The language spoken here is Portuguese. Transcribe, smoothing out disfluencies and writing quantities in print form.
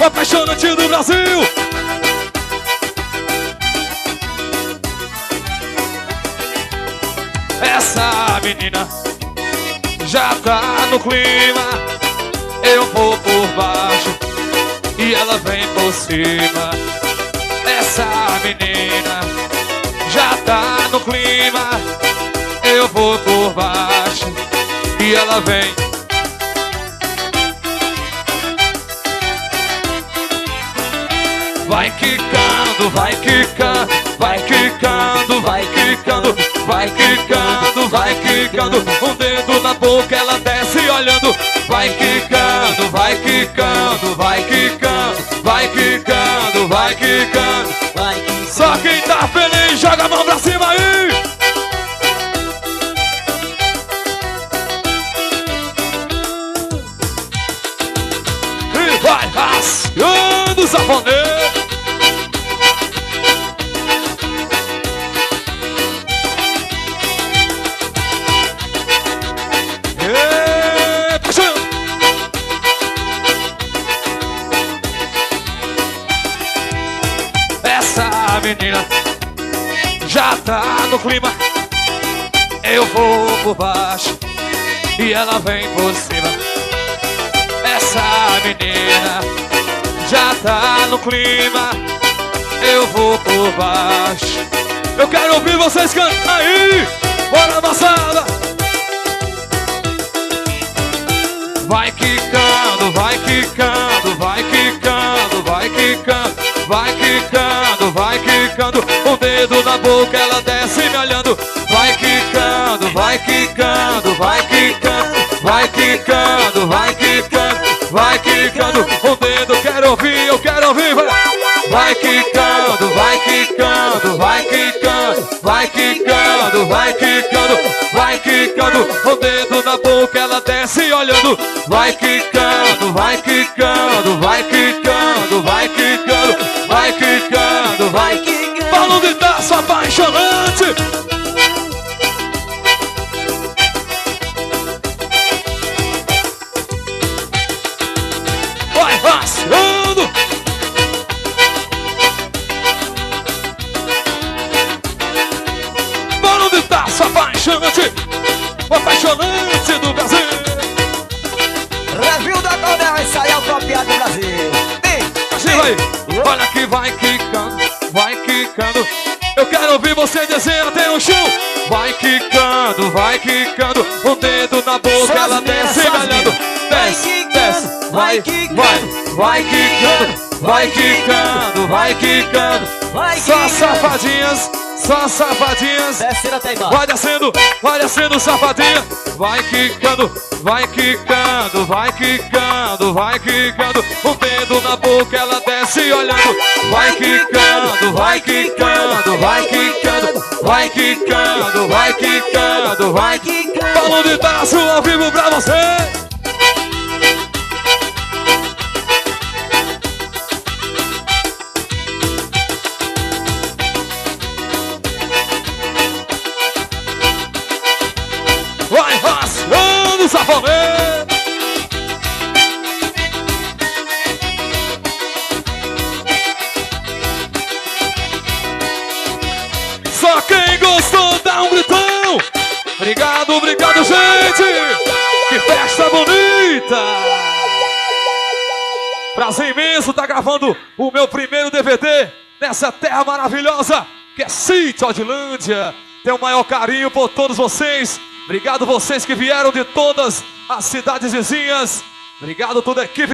o apaixonante do Brasil. Essa menina já tá no clima. Eu vou por baixo e ela vem por cima. Essa menina já tá no clima. Eu vou por baixo e ela vem. Vai quicando, vai quicando, vai quicando, vai quicando, vai quicando, vai quicando. Um dedo na boca, ela desce olhando. Vai quicando, vai quicando, vai quicando, vai quicando, vai quicando. Só quem tá feliz joga a mão pra cima aí. E vai rasgando o safonete. Essa menina já tá no clima. Eu vou por baixo e ela vem por cima. Essa menina já tá no clima. Eu vou por baixo. Eu quero ouvir vocês cantar aí. Bora, moçada. Vai quicando, vai quicando, vai quicando, vai quicando. Vai quicando, vai quicando. Um dedo na boca, ela desce me olhando. Vai quicando, vai quicando, vai quicando. Vai quicando, vai quicando, vai quicando. Um dedo, quero ouvir, eu quero ouvir. Vai quicando, vai quicando, vai quicando. Vai quicando, vai quicando, vai quicando. Um dedo na boca, ela desce olhando. Vai quicando, vai quicando, vai quicando, vai quicando. Vai quicando, vai quicando. Paulo de Tarso apaixonante. Vai rasgando. Paulo de Tarso apaixonante. O apaixonante do Brasil. Review da Cordel, esse aí é o copiado do Brasil. Aí. Olha que vai quicando, vai quicando. Eu quero ouvir você dizer até o chão. Vai quicando, vai quicando. Um dedo na boca, ela desce olhando. Desce, desce, vai, vai quicando. Vai quicando, vai quicando. Só safadinhas, só safadinhas. Vai descendo safadinha. Vai quicando, vai quicando, vai quicando, vai quicando. Um dedo na boca, ela desce olhando. Vai quicando, vai quicando, vai quicando. Vai quicando, vai quicando, vai quicando. Paulo de Tarso ao vivo pra você. Vai rasgando o safonete. Só quem gostou dá um gritão. Obrigado, obrigado, gente. Que festa bonita. Prazer imenso tá gravando o meu primeiro DVD nessa terra maravilhosa que é Sítio Odilândia. Tenho o maior carinho por todos vocês. Obrigado vocês que vieram de todas as cidades vizinhas. Obrigado toda a equipe.